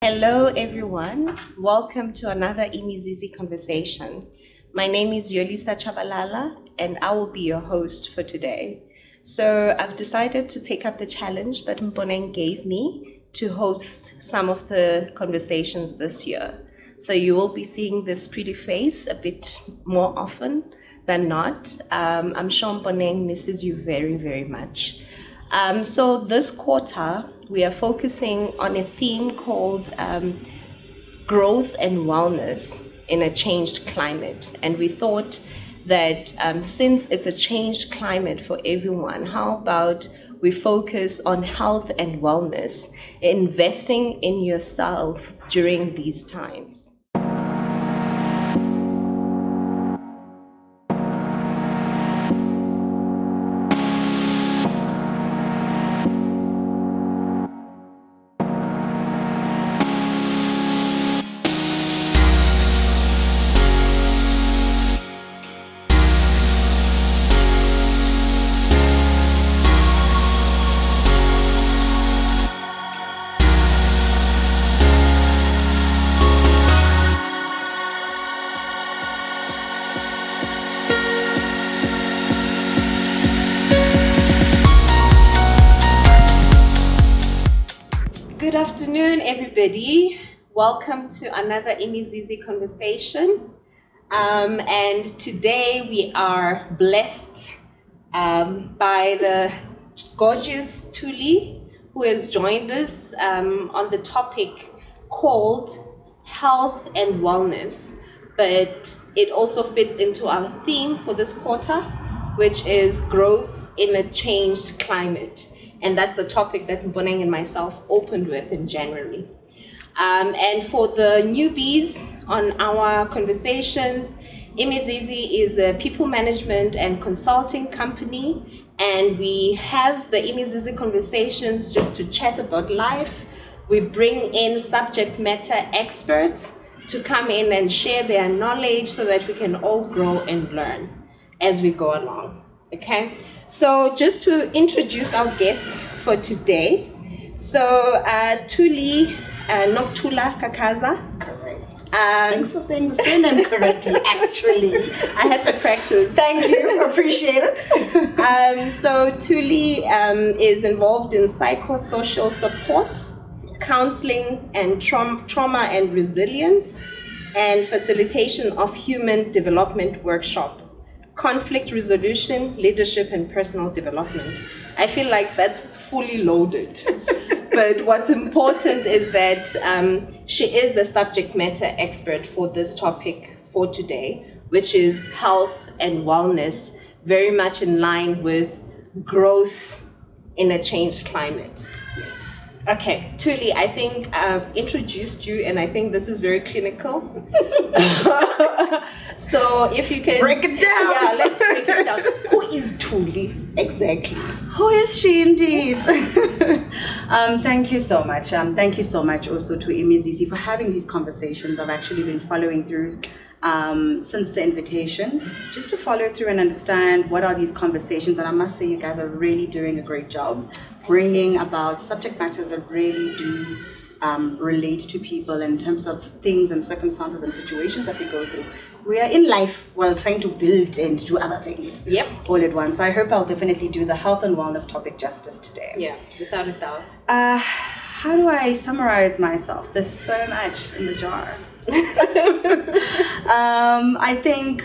Hello, everyone. Welcome to another Imizizi conversation. My name is Yolisa Chabalala, and I will be your host for today. So I've decided to take up the challenge that Mponeng gave me to host some of the conversations this year. So you will be seeing this pretty face a bit more often than not. I'm sure Mponeng misses you very, very much. So this quarter, we are focusing on a theme called growth and wellness in a changed climate. And we thought that since it's a changed climate for everyone, how about we focus on health and wellness, investing in yourself during these times. Good afternoon, everybody. Welcome to another Imizizi conversation. And today we are blessed by the gorgeous Thuli, who has joined us on the topic called health and wellness. But it also fits into our theme for this quarter, which is growth in a changed climate. And that's the topic that Mponeng and myself opened with in January. And for the newbies on our conversations, Imizizi is a people management and consulting company. And we have the Imizizi conversations just to chat about life. We bring in subject matter experts to come in and share their knowledge so that we can all grow and learn as we go along. Okay, so just to introduce our guest for today. So Thuli, not Tula, Kakaza. Correct. Thanks for saying the surname correctly, actually. I had to practice. Thank you, appreciate it. So Thuli is involved in psychosocial support, counseling and trauma and resilience, and facilitation of human development workshop, conflict resolution, leadership, and personal development. I feel like that's fully loaded. But what's important is that she is a subject matter expert for this topic for today, which is health and wellness, very much in line with growth in a changed climate. Yes. Okay, Thuli, I think I've introduced you, and I think this is very clinical. So if you can break it down. Yeah, let's break it down. Who is Thuli exactly? Who is she indeed? Thank you so much. Thank you so much also to Imizizi for having these conversations. I've actually been following through since the invitation, just to follow through and understand what are these conversations. And I must say you guys are really doing a great job bringing about subject matters that really do relate to people in terms of things and circumstances and situations that we go through. We are in life while trying to build and do other things. Yep. All at once. I hope I'll definitely do the health and wellness topic justice today. Yeah, without a doubt. How do I summarize myself? There's so much in the jar. I think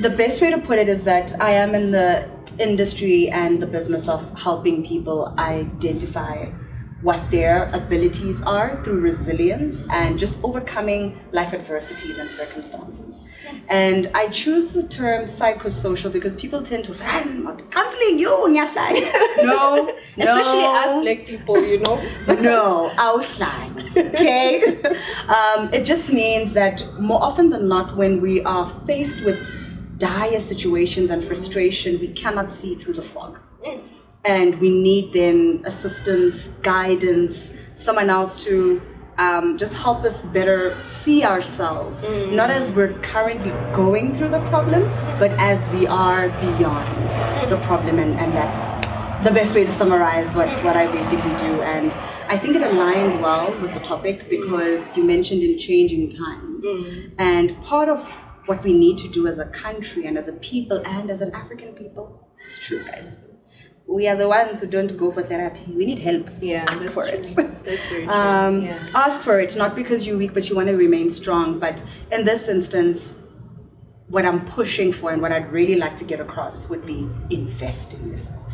the best way to put it is that I am in the industry and the business of helping people identify what their abilities are through resilience and just overcoming life adversities and circumstances. And I choose the term psychosocial because people tend to run out counseling you Nyasai. No, especially us black people, you know. No, outline. Okay. It just means that more often than not, when we are faced with dire situations and frustration, we cannot see through the fog. And we need then assistance, guidance, someone else to just help us better see ourselves, not as we're currently going through the problem, but as we are beyond the problem, and the best way to summarize what I basically do. And I think it aligned well with the topic because you mentioned in changing times. And part of what we need to do as a country and as a people and as an African people, it's true, guys. We are the ones who don't go for therapy. We need help. Yeah, ask for true. it. That's very true. Ask for it, not because you're weak, but you want to remain strong. But in this instance, what I'm pushing for and what I'd really like to get across would be invest in yourself.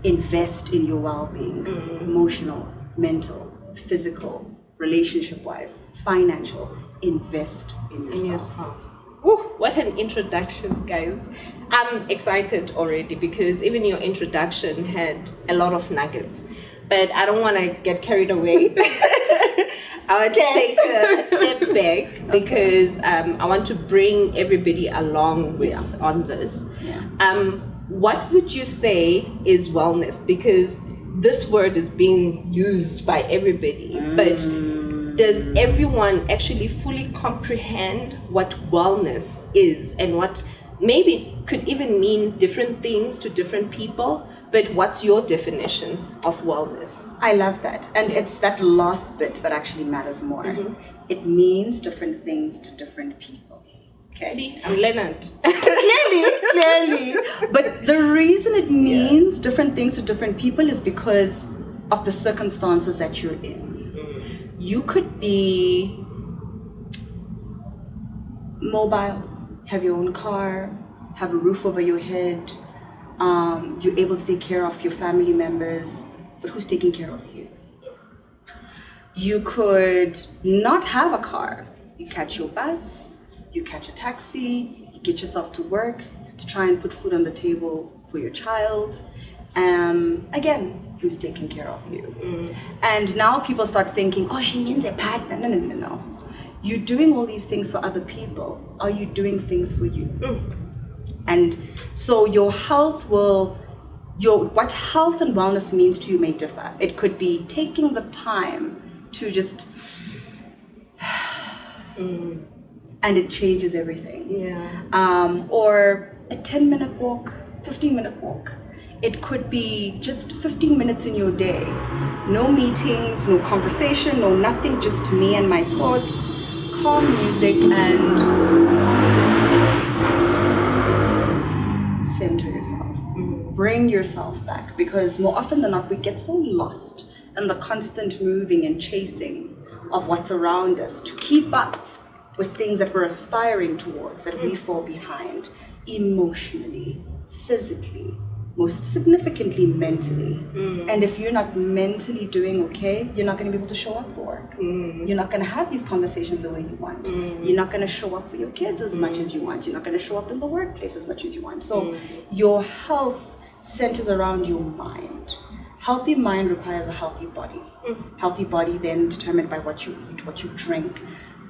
Invest in your well-being, emotional, mental, physical, relationship-wise, financial. Invest in yourself. Ooh, what an introduction, guys. I'm excited already because even your introduction had a lot of nuggets. But I don't want to get carried away. I want to take a step back because I want to bring everybody along with on this. What would you say is wellness? Because this word is being used by everybody, but does everyone actually fully comprehend what wellness is and what maybe could even mean different things to different people? But what's your definition of wellness? I love that. And it's that last bit that actually matters more. It means different things to different people. Okay? See, I'm Leonard. Clearly. But the reason it means different things to different people is because of the circumstances that you're in. You could be mobile, have your own car, have a roof over your head, you're able to take care of your family members, but who's taking care of you? You could not have a car. You catch your bus, you catch a taxi, you get yourself to work to try and put food on the table for your child. Again, who's taking care of you? And now people start thinking, oh, she means a partner. No. You're doing all these things for other people. Are you doing things for you? And so your health what health and wellness means to you may differ. It could be taking the time to just, and it changes everything. Or a 10-minute walk, 15-minute walk. It could be just 15 minutes in your day. No meetings, no conversation, no nothing, just me and my thoughts, calm music, and center yourself. Bring yourself back, because more often than not, we get so lost in the constant moving and chasing of what's around us to keep up with things that we're aspiring towards, that we fall behind emotionally, physically, most significantly mentally. And if you're not mentally doing okay, you're not going to be able to show up for work. You're not going to have these conversations the way you want. You're not going to show up for your kids as much as you want. You're not going to show up in the workplace as much as you want. So your health centers around your mind. Healthy mind requires a healthy body. Healthy body then determined by what you eat, what you drink.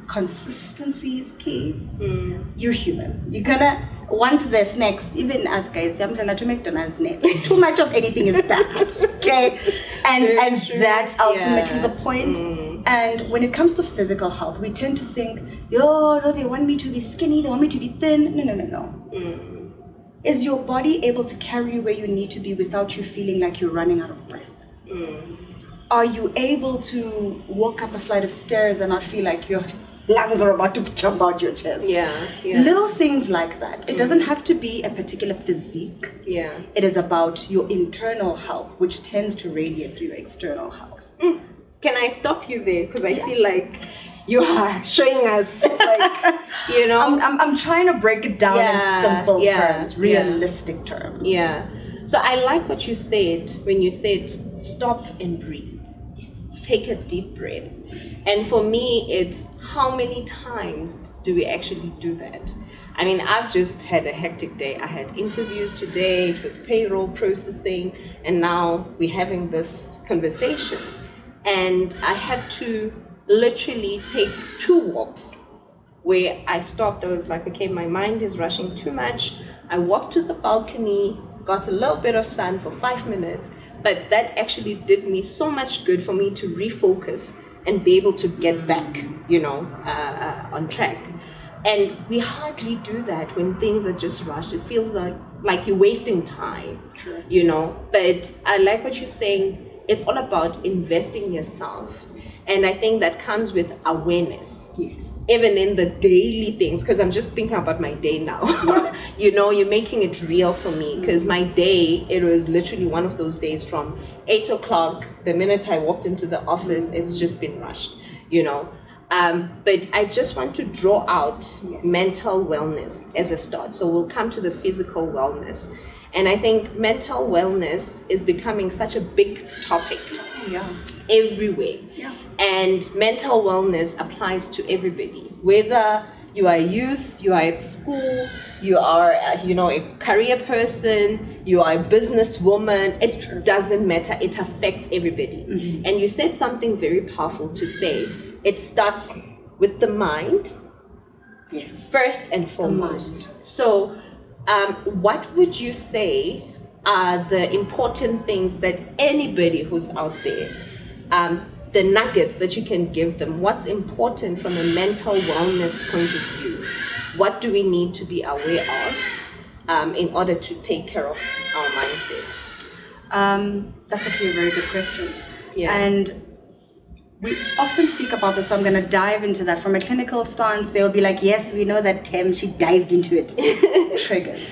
Consistency is key. You're human. You're gonna want the snacks, even as guys. I'm gonna to McDonald's next. Too much of anything is bad. Okay, and that's ultimately the point. And when it comes to physical health, we tend to think, no, they want me to be skinny, they want me to be thin. No. Is your body able to carry you where you need to be without you feeling like you're running out of breath? Are you able to walk up a flight of stairs and not feel like your lungs are about to jump out your chest? Little things like that. It doesn't have to be a particular physique. It is about your internal health, which tends to radiate through your external health. Can I stop you there? Because I feel like you are showing us, like, I'm trying to break it down in simple terms, realistic terms. So I like what you said when you said stop and breathe. Take a deep breath. And for me, it's how many times do we actually do that? I mean, I've just had a hectic day. I had interviews today, it was payroll processing, and now we're having this conversation. And I had to literally take 2 walks where I stopped. I was like, okay, my mind is rushing too much. I walked to the balcony, got a little bit of sun for 5 minutes, but that actually did me so much good for me to refocus and be able to get back, on track. And we hardly do that when things are just rushed. It feels like you're wasting time, True. you know. But I like what you're saying. It's all about investing in yourself. And I think that comes with awareness. Yes. Even in the daily things, because I'm just thinking about my day now. Yeah. You know, you're making it real for me. Because my day, it was literally one of those days from 8 o'clock, the minute I walked into the office, it's just been rushed, you know. But I just want to draw out mental wellness as a start. So we'll come to the physical wellness. And I think mental wellness is becoming such a big topic everywhere. Yeah. And mental wellness applies to everybody, whether you are a youth, you are at school, you are, a career person, you are a businesswoman. It doesn't matter. It affects everybody. Mm-hmm. And you said something very powerful to say. It starts with the mind, first and foremost. So, what would you say are the important things that anybody who's out there, the nuggets that you can give them? What's important from a mental wellness point of view? What do we need to be aware of in order to take care of our mindsets? That's actually a very good question. Yeah. And we often speak about this, so I'm going to dive into that. From a clinical stance, they'll be like, yes, we know that Tem, she dived into it. Triggers.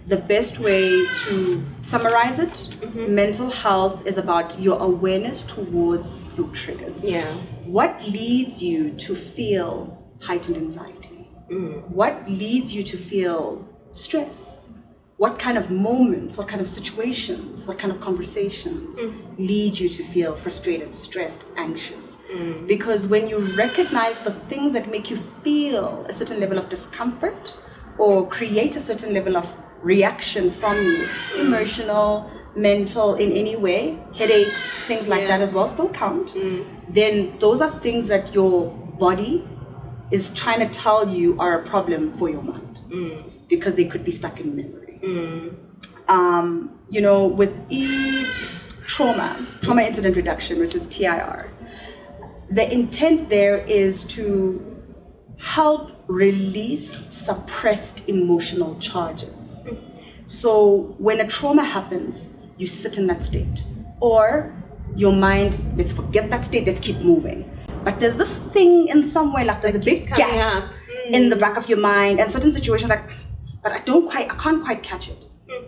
The best way to summarize it, mental health is about your awareness towards your triggers. Yeah. What leads you to feel heightened anxiety? What leads you to feel stress? What kind of moments, what kind of situations, what kind of conversations lead you to feel frustrated, stressed, anxious? Because when you recognize the things that make you feel a certain level of discomfort or create a certain level of reaction from you, emotional, mental, in any way, headaches, things like that as well still count, then those are things that your body is trying to tell you are a problem for your mind because they could be stuck in memory. With trauma incident reduction, which is TIR, the intent there is to help release suppressed emotional charges. So when a trauma happens, you sit in that state, or your mind, let's forget that state, let's keep moving. But there's this thing in somewhere, like there's a big gap in the back of your mind, and certain situations like, but I can't quite catch it.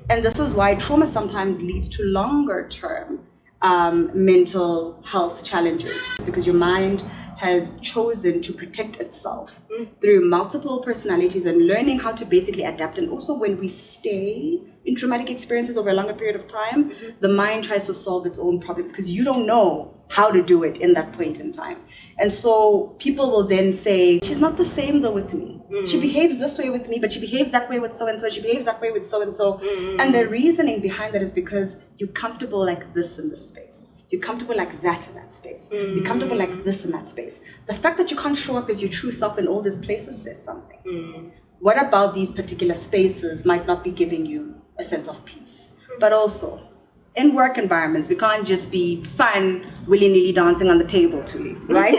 And this is why trauma sometimes leads to longer term mental health challenges, because your mind has chosen to protect itself through multiple personalities and learning how to basically adapt. And also when we stay in traumatic experiences over a longer period of time, the mind tries to solve its own problems because you don't know how to do it in that point in time. And so people will then say, she's not the same though with me. She behaves this way with me, but she behaves that way with so-and-so. She behaves that way with so-and-so. And the reasoning behind that is because you're comfortable like this in this space. You're comfortable like that in that space. You're comfortable like this in that space. The fact that you can't show up as your true self in all these places says something. What about these particular spaces might not be giving you a sense of peace? But also, in work environments, we can't just be fun, willy-nilly dancing on the table, Thuli, right?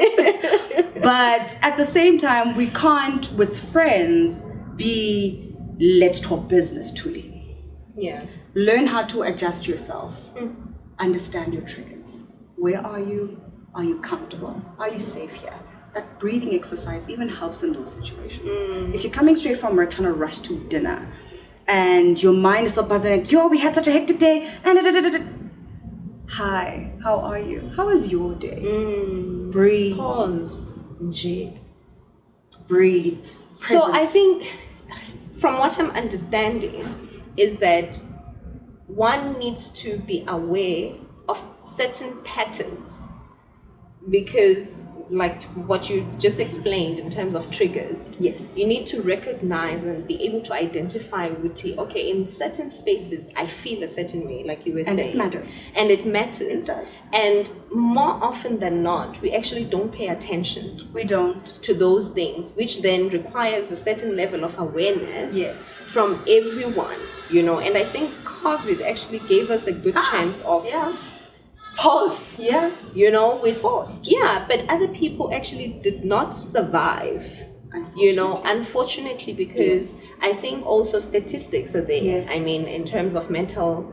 But at the same time, we can't, with friends, be, let's talk business, Thuli. Yeah. Learn how to adjust yourself. Understand your triggers. Where are you? Are you comfortable? Are you safe here? That breathing exercise even helps in those situations. If you're coming straight from work trying to rush to dinner and your mind is still buzzing like, yo, we had such a hectic day, and hi, how are you? How was your day? Breathe. Pause. G. Breathe. So Presence. I think from what I'm understanding is that one needs to be aware of certain patterns, because like what you just explained in terms of triggers, yes, you need to recognize and be able to identify with okay, in certain spaces I feel a certain way, like you were saying, and it matters. And it matters. It does. And more often than not, we actually don't pay attention. We don't. To those things, which then requires a certain level of awareness from everyone, And I think COVID actually gave us a good chance of pause. Yeah. You know, with Forced. yeah, but other people actually did not survive. You know, unfortunately, because I think also statistics are there. Yes. I mean, in terms of mental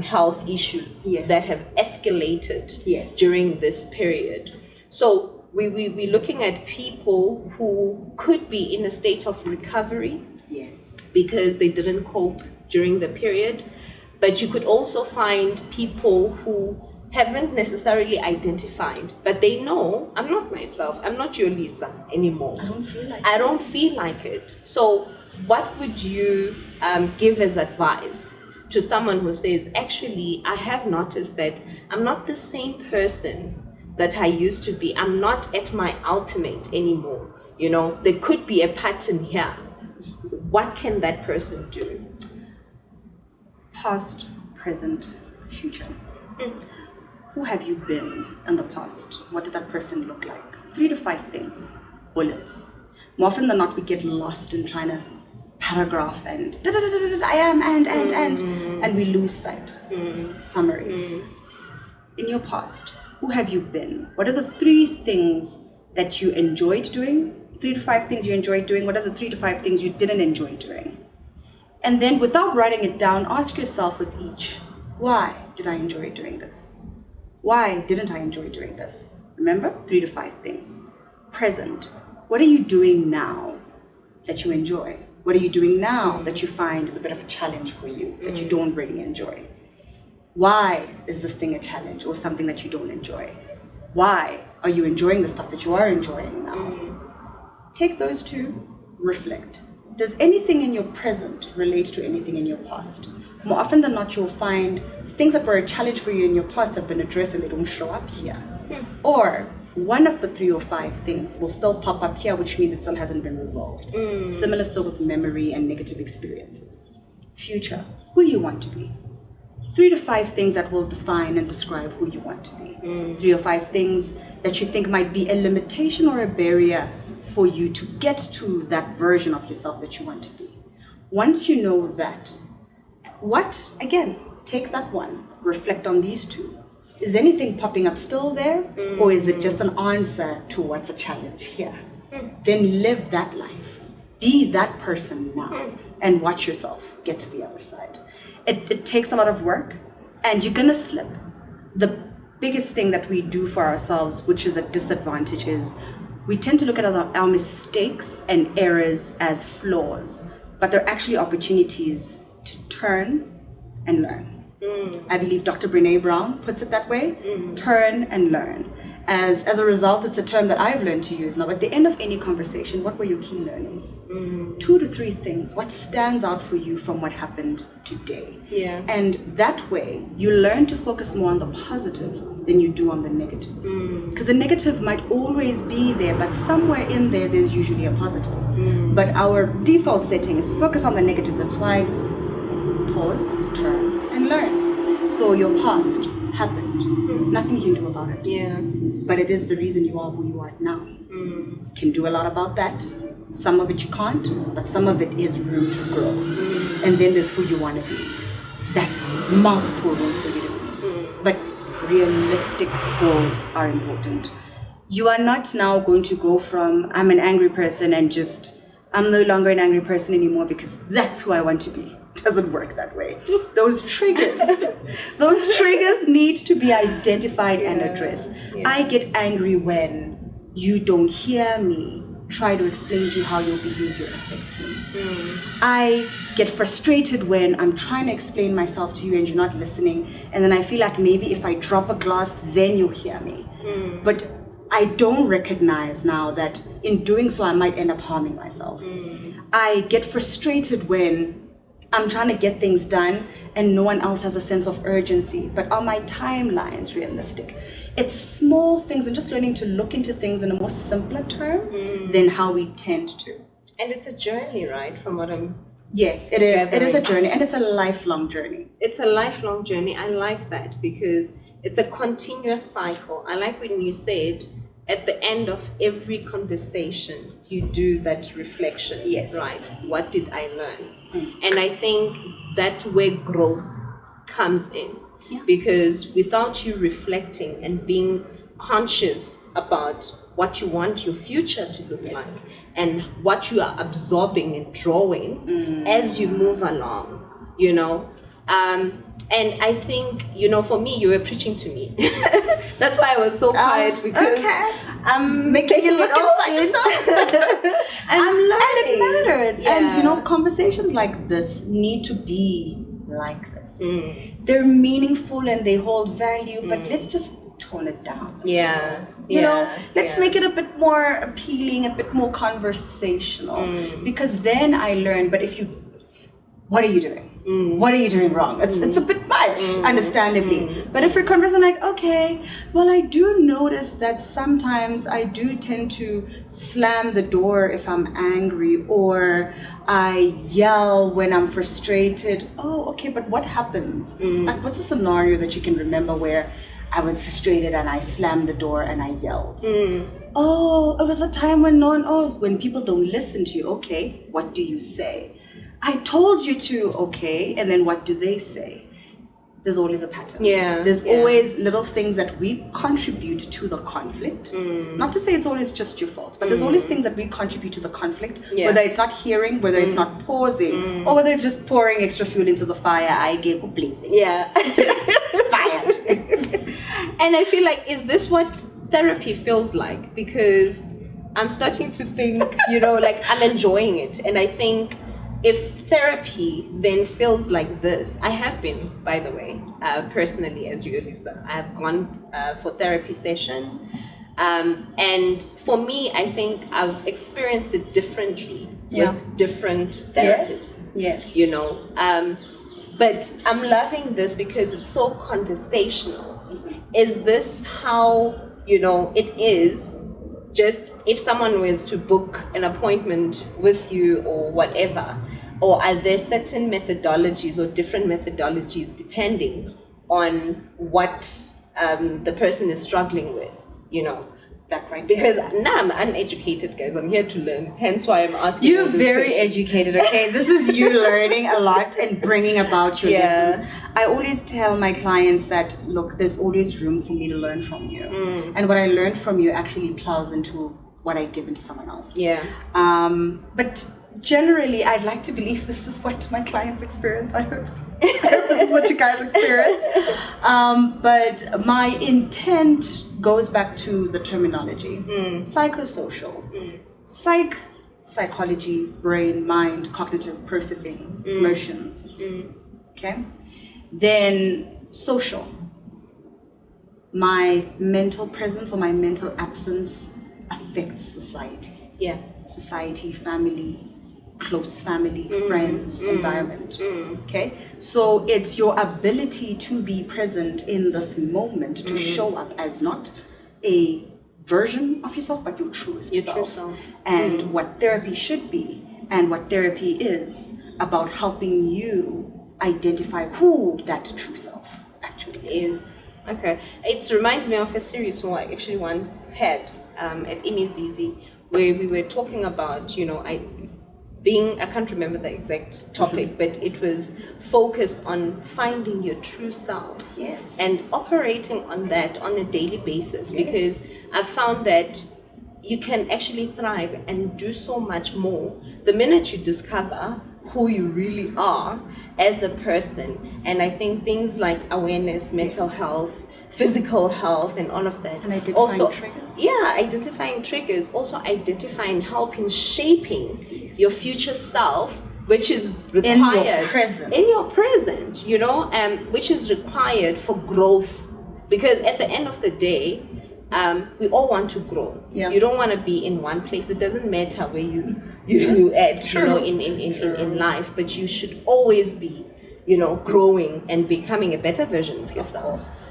health issues Yes. that have escalated Yes. during this period. So we're looking at people who could be in a state of recovery Yes. because they didn't cope during the period. But you could also find people who haven't necessarily identified, but they know, I'm not myself, I'm not your Lisa anymore. I don't feel like it. So what would you give as advice to someone who says, actually, I have noticed that I'm not the same person that I used to be. I'm not at my ultimate anymore. You know, there could be a pattern here. What can that person do? Past, present, future. Who have you been in the past? What did that person look like? 3 to 5 things. Bullets. More often than not, we get lost in trying to paragraph and I am and we lose sight. Summary. In your past, who have you been? What are the 3 things that you enjoyed doing? 3 to 5 things you enjoyed doing. What are the 3 to 5 things you didn't enjoy doing? And then without writing it down, ask yourself with each, why did I enjoy doing this? Why didn't I enjoy doing this? Remember, 3 to 5 things. Present. What are you doing now that you enjoy? What are you doing now that you find is a bit of a challenge for you, that you don't really enjoy? Why is this thing a challenge or something that you don't enjoy? Why are you enjoying the stuff that you are enjoying now? Take those 2, reflect. Does anything in your present relate to anything in your past? More often than not, you'll find things that were a challenge for you in your past have been addressed and they don't show up here. Or one of the 3 or 5 things will still pop up here, which means it still hasn't been resolved. Similar so with memory and negative experiences. Future, who do you want to be? 3 to 5 things that will define and describe who you want to be. 3 or 5 things that you think might be a limitation or a barrier for you to get to that version of yourself that you want to be. Once you know that, again, take that one, reflect on these 2. Is anything popping up still there? Or is it just an answer to what's a challenge here? Then live that life. Be that person now and watch yourself get to the other side. It takes a lot of work and you're gonna slip. The biggest thing that we do for ourselves, which is a disadvantage, is we tend to look at our mistakes and errors as flaws, but they're actually opportunities to turn and learn. I believe Dr. Brene Brown puts it that way, turn and learn. As a result, it's a term that I've learned to use now. At the end of any conversation, what were your key learnings? 2 to 3 things. What stands out for you from what happened today? Yeah. And that way, you learn to focus more on the positive than you do on the negative. Because the negative might always be there, but somewhere in there, there's usually a positive. But our default setting is focus on the negative. That's why pause, turn, and learn. So your past happened. Nothing you can do about it. Yeah. But it is the reason you are who you are now. You can do a lot about that. Some of it you can't, but some of it is room to grow. And then there's who you want to be. That's multiple room for you to be. But realistic goals are important. You are not now going to go from I'm an angry person and just I'm no longer an angry person anymore because that's who I want to be. It doesn't work that way. Those triggers need to be identified and addressed. Yeah. I get angry when you don't hear me try to explain to you how your behavior affects me. I get frustrated when I'm trying to explain myself to you and you're not listening, and then I feel like maybe if I drop a glass, then you'll hear me. But I don't recognize now that in doing so, I might end up harming myself. I get frustrated when I'm trying to get things done and no one else has a sense of urgency. But are my timelines realistic? It's small things and just learning to look into things in a more simpler term than how we tend to. And it's a journey, right? From what I'm Yes, it is. It is a journey, and it's a lifelong journey. It's a lifelong journey. I like that because it's a continuous cycle. I like when you said at the end of every conversation, you do that reflection. Yes. Right? What did I learn? And I think that's where growth comes in. because without you reflecting and being conscious about what you want your future to look like and what you are absorbing and drawing as you move along, you know. And I think, you know, for me, you were preaching to me. That's why I was so quiet, because I'm making you look inside yourself. I'm learning. And it matters. Yeah. And, you know, conversations like this need to be like this. They're meaningful and they hold value, but let's just tone it down. You know, let's make it a bit more appealing, a bit more conversational. Because then I learn, but if you, what are you doing? What are you doing wrong? It's a bit much, understandably. But if we're conversing like, okay, well, I do notice that sometimes I do tend to slam the door if I'm angry, or I yell when I'm frustrated. Oh, okay, but what happens? Like, what's a scenario that you can remember where I was frustrated and I slammed the door and I yelled? Oh, it was a time when when people don't listen to you. Okay, what do you say? I told you to, okay, and then what do they say? There's always a pattern. There's always little things that we contribute to the conflict. Not to say it's always just your fault, but there's always things that we contribute to the conflict, whether it's not hearing, whether it's not pausing, or whether it's just pouring extra fuel into the fire I gave blazing. Fired. And I feel like, is this what therapy feels like? Because I'm starting to think, you know, like I'm enjoying it. And I think if therapy then feels like this, I have been, by the way, personally, as you always know, I have gone for therapy sessions. And for me, I think I've experienced it differently with different therapists. You know, but I'm loving this because it's so conversational. Is this how, you know, it is? Just if someone was to book an appointment with you or whatever, or are there certain methodologies or different methodologies depending on what the person is struggling with, you know? That right? Because now I'm uneducated, guys. I'm here to learn. Hence why I'm asking. You're very educated, okay? This is you learning a lot and bringing about your lessons. I always tell my clients that, look, there's always room for me to learn from you. And what I learned from you actually plows into what I give into someone else. But generally, I'd like to believe this is what my clients experience. I hope this is what you guys experience. But my intent goes back to the terminology. Psychosocial. Psychology, brain, mind, cognitive processing, emotions. Okay? Then social. My mental presence or my mental absence affects society. Society, family, close family, friends, environment. Okay? So it's your ability to be present in this moment, to show up as not a version of yourself, but your truest self. And what therapy should be, and what therapy is, about helping you identify who that true self actually is. Okay. It reminds me of a series who I actually once had at Imizizi, where we were talking about, you know, I can't remember the exact topic, but it was focused on finding your true self. And operating on that on a daily basis, because I've found that you can actually thrive and do so much more the minute you discover who you really are as a person. And I think things like awareness, mental health, physical health, and all of that. And identifying triggers. Identifying triggers, also identifying, helping, shaping your future self, which is required in your present, you know, which is required for growth. Because at the end of the day, we all want to grow. You don't want to be in one place. It doesn't matter where you at, you know, in life, but you should always be, you know, growing and becoming a better version of yourself.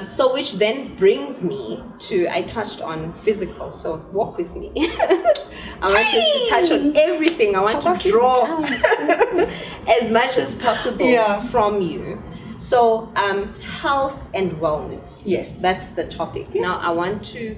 So which then brings me to, I touched on physical, so walk with me. I want us to touch on everything. I want to draw as much as possible from you. So health and wellness. That's the topic. Now I want to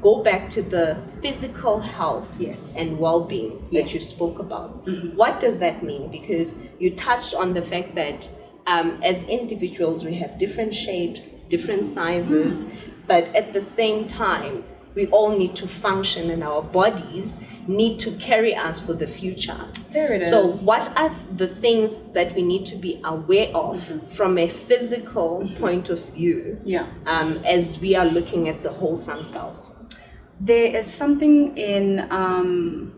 go back to the physical health and well-being that you spoke about. What does that mean? Because you touched on the fact that as individuals, we have different shapes, different sizes, but at the same time, we all need to function and our bodies need to carry us for the future. There it is. So what are the things that we need to be aware of from a physical point of view as we are looking at the wholesome self? There is something in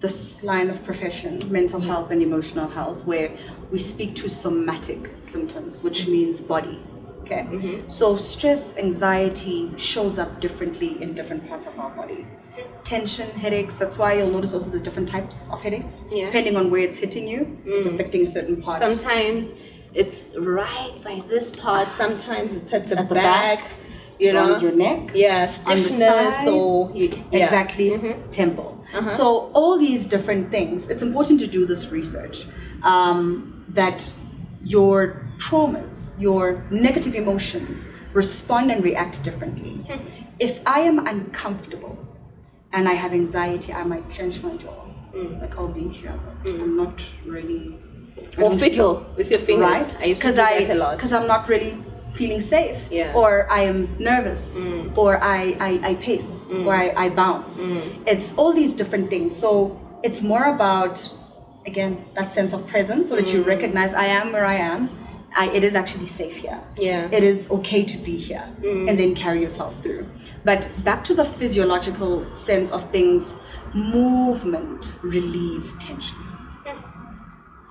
this line of profession, mental health and emotional health, where we speak to somatic symptoms, which means body. Okay. So stress, anxiety shows up differently in different parts of our body. Tension, headaches, that's why you'll notice also there's different types of headaches. Depending on where it's hitting you, it's affecting a certain part. Sometimes it's right by this part, sometimes it's at the back, you know, your neck. Stiffness or exactly, temple. So all these different things, it's important to do this research that your traumas, your negative emotions respond and react differently. If I am uncomfortable and I have anxiety, I might clench my jaw. Like I'll be here, but I'm not really. Or fiddle with your fingers. Right? I used to do that a lot. Because I'm not really feeling safe. Yeah. Or I am nervous. Or I pace. Or I bounce. It's all these different things. So it's more about, again, that sense of presence, so that you recognize I am where I am. It is actually safe here. It is okay to be here, and then carry yourself through. But back to the physiological sense of things, movement relieves tension.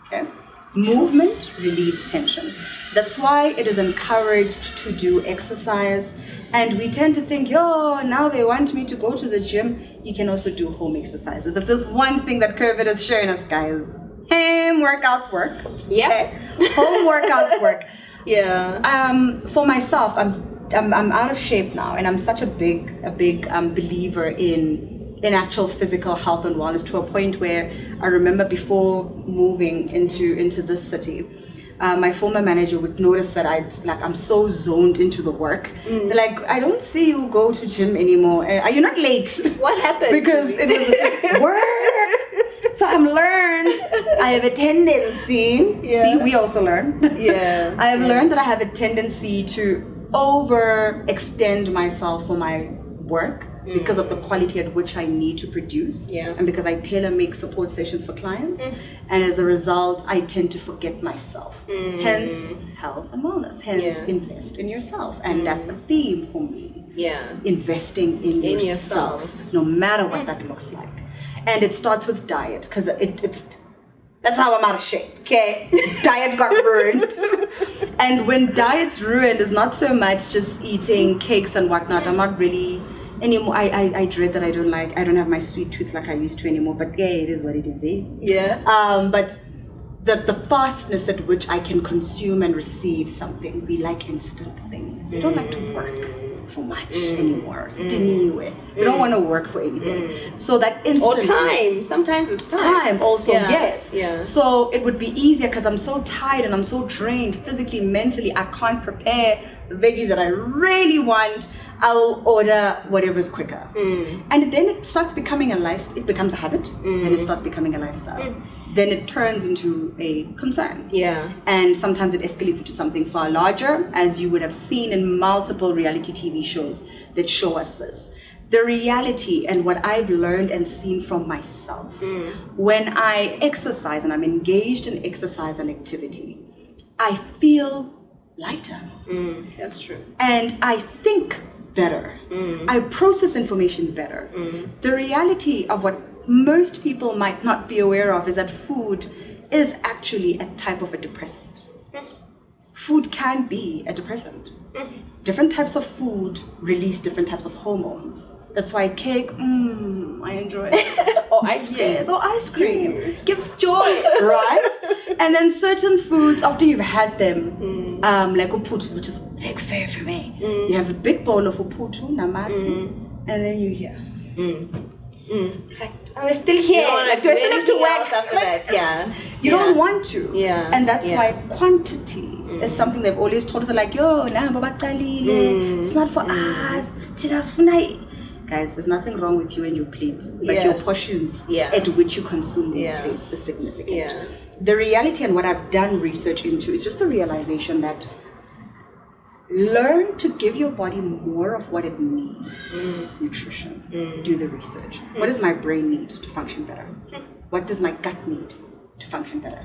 Okay? Movement relieves tension. That's why it is encouraged to do exercise. And we tend to think, now they want me to go to the gym. You can also do home exercises. If there's one thing that COVID has shown us, guys, home workouts work. Okay? Home workouts work. For myself, I'm out of shape now, and I'm such a big believer in actual physical health and wellness, to a point where I remember before moving into this city, my former manager would notice that I'm so zoned into the work. They're like, I don't see you go to gym anymore. Are you not late? What happened? Because it was work. So I'm learned. I have a tendency. See, we also learn. I have learned that I have a tendency to overextend myself for my work because of the quality at which I need to produce, and because I tailor make support sessions for clients, and as a result I tend to forget myself. Hence health and wellness, hence invest in yourself, and that's a theme for me. Investing in yourself, no matter what that looks like. And it starts with diet, because that's how I'm out of shape, okay? Diet got ruined. And when diet's ruined, it's not so much just eating cakes and whatnot. I'm not really anymore. I dread that I don't have my sweet tooth like I used to anymore, but it is what it is, eh? But the fastness at which I can consume and receive something, we like instant things. We don't like to work for much anymore. Anyway, we don't want to work for anything. So that instant, or time. Sometimes it's time also. So it would be easier, because I'm so tired and I'm so drained physically, mentally. I can't prepare the veggies that I really want. I'll order whatever's quicker, and then it starts becoming a lifestyle. It becomes a habit, and it starts becoming a lifestyle. Then it turns into a concern. And sometimes it escalates into something far larger, as you would have seen in multiple reality TV shows that show us this. The reality, and what I've learned and seen from myself, when I exercise and I'm engaged in exercise and activity, I feel lighter. That's true. And I think better. I process information better. The reality of what most people might not be aware of is that food is actually a type of a depressant. Food can be a depressant. Different types of food release different types of hormones. That's why cake, I enjoy it. Or ice cream. Yes, or ice cream. Gives joy, right? And then certain foods, after you've had them, like uputu, which is a big fave for me. You have a big bowl of uputu, namasi, and then you hear. It's like, I'm still here. Like, do I still have to work after that? You don't want to. And that's why quantity is something they've always told us. Like, it's not for us. Guys, there's nothing wrong with you and your plates, but your portions at which you consume these plates is significant. the reality and what I've done research into is just the realization that learn to give your body more of what it needs. Nutrition. Do the research. What does my brain need to function better? What does my gut need to function better?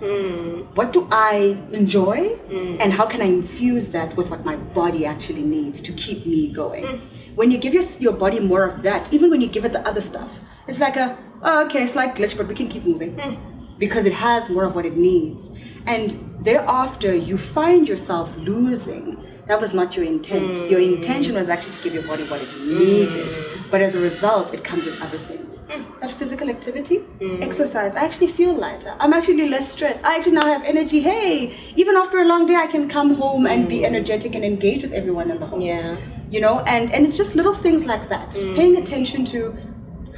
What do I enjoy? And how can I infuse that with what my body actually needs to keep me going? When you give your body more of that, even when you give it the other stuff, it's like okay, slight glitch, but we can keep moving. Because it has more of what it needs. And thereafter, you find yourself losing. That was not your intent. Your intention was actually to give your body what it needed. But as a result, it comes with other things. That physical activity, exercise, I actually feel lighter. I'm actually less stressed. I actually now have energy. Hey, even after a long day, I can come home and be energetic and engage with everyone in the home. You know, and it's just little things like that. Paying attention to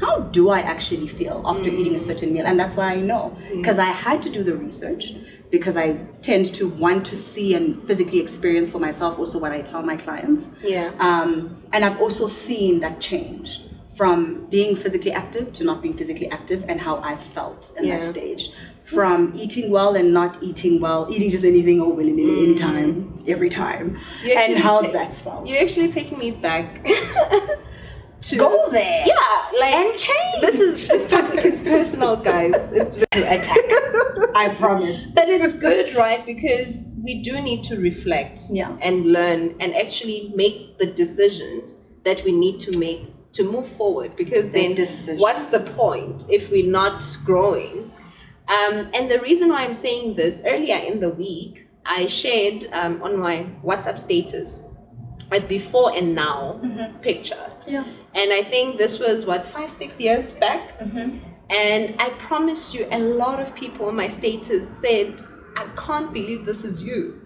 how do I actually feel after eating a certain meal? And that's why I know. Because I had to do the research. Because I tend to want to see and physically experience for myself also what I tell my clients. And I've also seen that change from being physically active to not being physically active and how I felt in that stage. From eating well and not eating well, eating just anything or willy-nilly anytime, every time. And how that's felt. You're actually taking me back. To go there, and change. This topic is personal, guys. It's really attack. I promise. But it's good, right? Because we do need to reflect and learn and actually make the decisions that we need to make to move forward. Because then, what's the point if we're not growing? And the reason why I'm saying this, earlier in the week, I shared on my WhatsApp status a before and now picture. And I think this was 5-6 years back. And I promise you, a lot of people on my status said, I can't believe this is you.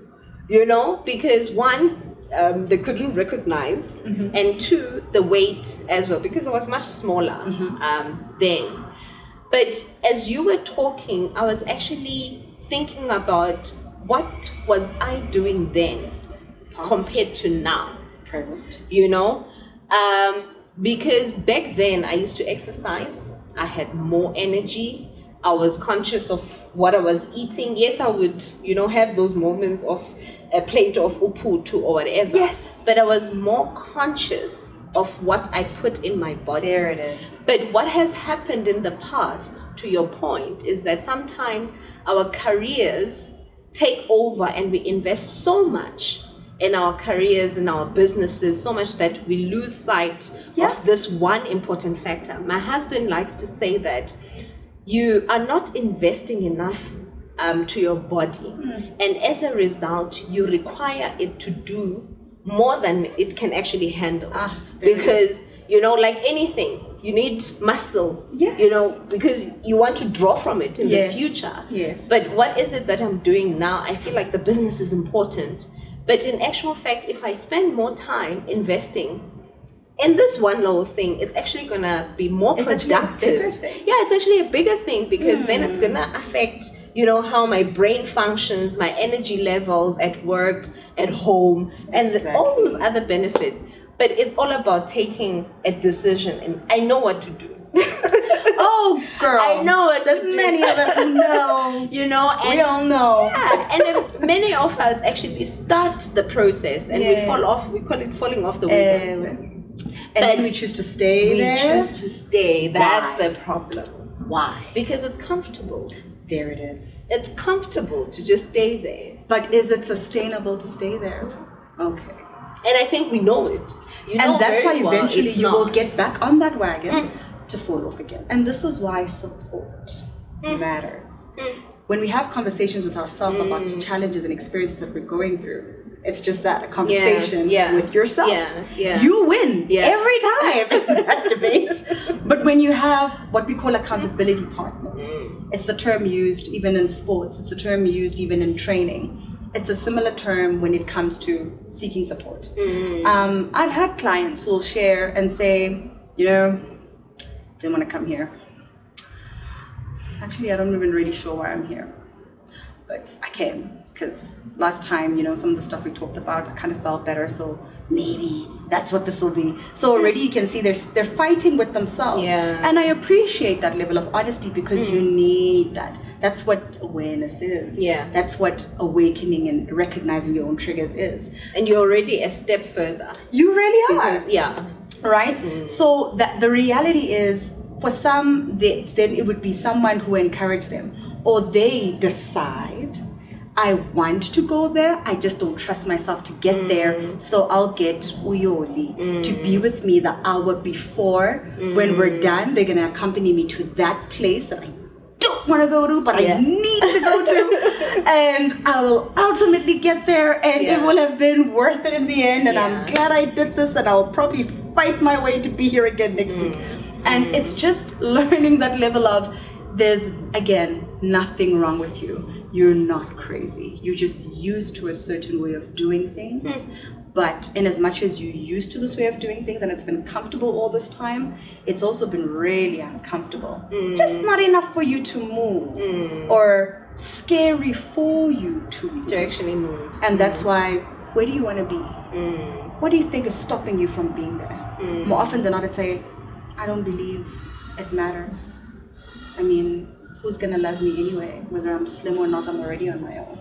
You know, because one, they couldn't recognize, and two, the weight as well, because I was much smaller then. But as you were talking, I was actually thinking about what was I doing then compared to now, present. You know, because back then I used to exercise. I had more energy. I was conscious of what I was eating. Yes, I would, you know, have those moments of a plate of uputu or whatever. Yes. But I was more conscious of what I put in my body. There it is. But what has happened in the past, to your point, is that sometimes our careers take over and we invest so much in our careers, in our businesses, so much that we lose sight of this one important factor. My husband likes to say that you are not investing enough to your body. And as a result, you require it to do more than it can actually handle. Because, you know, like anything, you need muscle, you know, because you want to draw from it in the future. But what is it that I'm doing now? I feel like the business is important. But in actual fact, if I spend more time investing in this one little thing, it's actually going to be more productive. Actually a bigger thing. Yeah, it's actually a bigger thing, because then it's going to affect, you know, how my brain functions, my energy levels at work, at home, and all those other benefits. But it's all about taking a decision, and I know what to do. Oh, girl. I know what There's many of us who know. You know, and we all know. Yeah, and then many of us actually start the process and we fall off. We call it falling off the wagon. And then we choose to stay there. We choose to stay. That's the problem. Why? Because it's comfortable. There it is. It's comfortable to just stay there. But is it sustainable to stay there? Okay. And I think we know it. And that's why eventually you will get back on that wagon to fall off again. And this is why support matters. When we have conversations with ourselves about the challenges and experiences that we're going through, it's just that, a conversation with yourself. You win every time in that debate. But when you have what we call accountability partners, it's the term used even in sports, it's the term used even in training. It's a similar term when it comes to seeking support. I've had clients who will share and say, you know, didn't want to come here. Actually, I don't even really sure why I'm here. But I came because last time, you know, some of the stuff we talked about, I kind of felt better. So maybe that's what this will be. So already you can see they're fighting with themselves. And I appreciate that level of honesty, because you need that. That's what awareness is. Yeah. That's what awakening and recognizing your own triggers is. And you're already a step further. You really are. Because, yeah. Right? So that the reality is, for some, then it would be someone who encouraged them, or they decide, I want to go there, I just don't trust myself to get there, so I'll get Uyoli to be with me the hour before. When we're done, they're going to accompany me to that place that I don't want to go to, but I need to go to, and I will ultimately get there, and it will have been worth it in the end, and I'm glad I did this, and I'll probably fight my way to be here again next week. And it's just learning that level of, there's, again, nothing wrong with you. You're not crazy. You're just used to a certain way of doing things. But in as much as you're used to this way of doing things and it's been comfortable all this time, it's also been really uncomfortable. Just not enough for you to move, or scary for you to move. To actually move. And that's why, where do you want to be? What do you think is stopping you from being there? More often than not, I'd say, I don't believe it matters. I mean, who's gonna love me anyway? Whether I'm slim or not, I'm already on my own.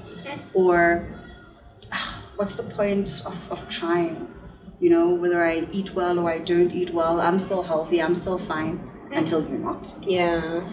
Or what's the point of trying? You know, whether I eat well or I don't eat well, I'm still healthy, I'm still fine, until you're not. Yeah.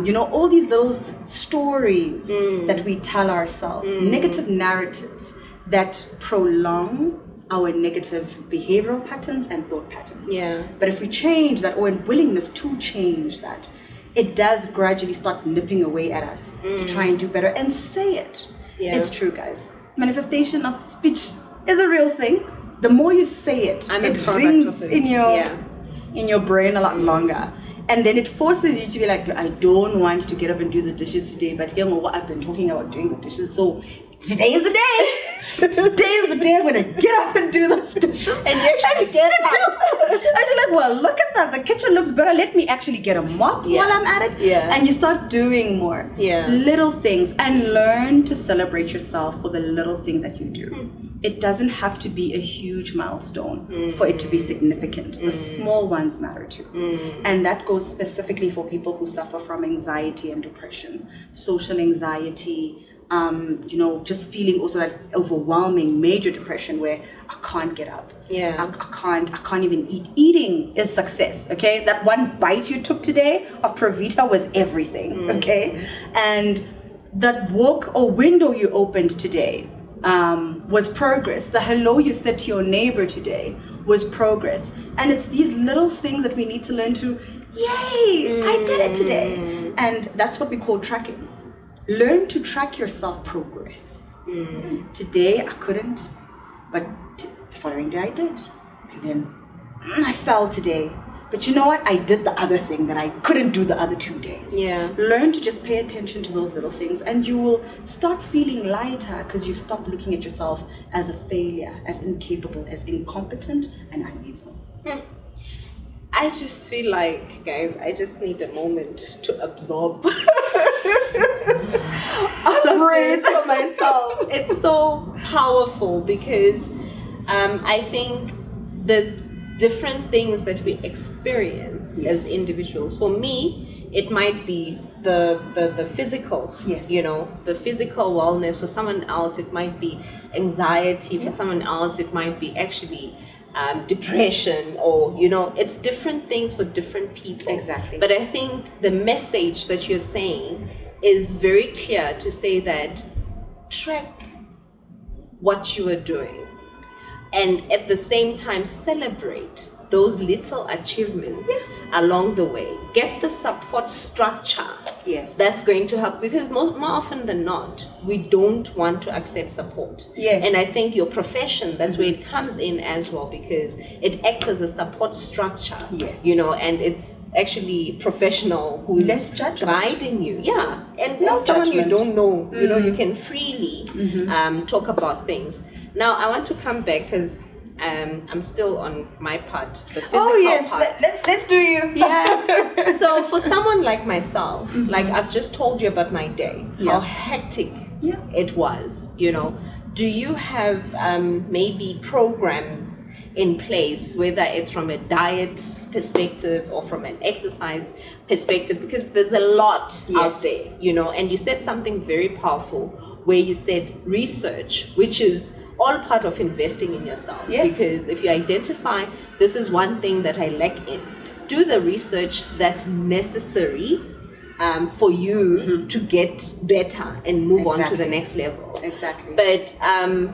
You know, all these little stories that we tell ourselves, negative narratives that prolong our negative behavioral patterns and thought patterns. Yeah. But if we change that, or in willingness to change that, it does gradually start nipping away at us to try and do better and say it. Yeah. It's true, guys. Manifestation of speech is a real thing. The more you say it, it rings in your brain a lot longer. And then it forces you to be like, I don't want to get up and do the dishes today, but you know what, I've been talking about doing the dishes, so today is the day. Today is the day I'm gonna get up and do those dishes. And you actually get it up. Actually, like, well, look at that. The kitchen looks better. Let me actually get a mop while I'm at it. Yeah. And you start doing more. Yeah. Little things, and learn to celebrate yourself for the little things that you do. It doesn't have to be a huge milestone for it to be significant. The small ones matter too. And that goes specifically for people who suffer from anxiety and depression, social anxiety, you know, just feeling also that overwhelming major depression where I can't get up. Yeah. I can't even eat. Eating is success, okay? That one bite you took today of Provita was everything, okay? And that walk or window you opened today was progress. The hello you said to your neighbor today was progress. And it's these little things that we need to learn to, yay, I did it today. And that's what we call tracking. Learn to track yourself progress. Today I couldn't, but the following day I did. And then I fell today. But you know what? I did the other thing that I couldn't do the other 2 days. Yeah. Learn to just pay attention to those little things, and you will start feeling lighter because you've stopped looking at yourself as a failure, as incapable, as incompetent and unable. I just feel like, guys, I just need a moment to absorb all of this for myself. It's so powerful because I think there's different things that we experience as individuals. For me, it might be the physical, you know, the physical wellness. For someone else, it might be anxiety. For someone else, it might be actually depression, or, you know, it's different things for different people. Exactly. But I think the message that you're saying is very clear to say that track what you are doing, and at the same time celebrate those little achievements along the way. Get the support structure that's going to help, because more often than not, we don't want to accept support. And I think your profession, that's where it comes in as well, because it acts as a support structure, you know, and it's actually professional who's guiding you. And No someone judgment. you don't know, you know, you can freely talk about things. Now I want to come back because I'm still on my part, the physical part. Let's do you. So for someone like myself, like I've just told you about my day, how hectic it was, you know. Do you have maybe programs in place, whether it's from a diet perspective or from an exercise perspective, because there's a lot out there, you know. And you said something very powerful where you said research, which is all part of investing in yourself. Because if you identify this is one thing that I lack in, do the research that's necessary for you to get better and move on to the next level. Exactly. But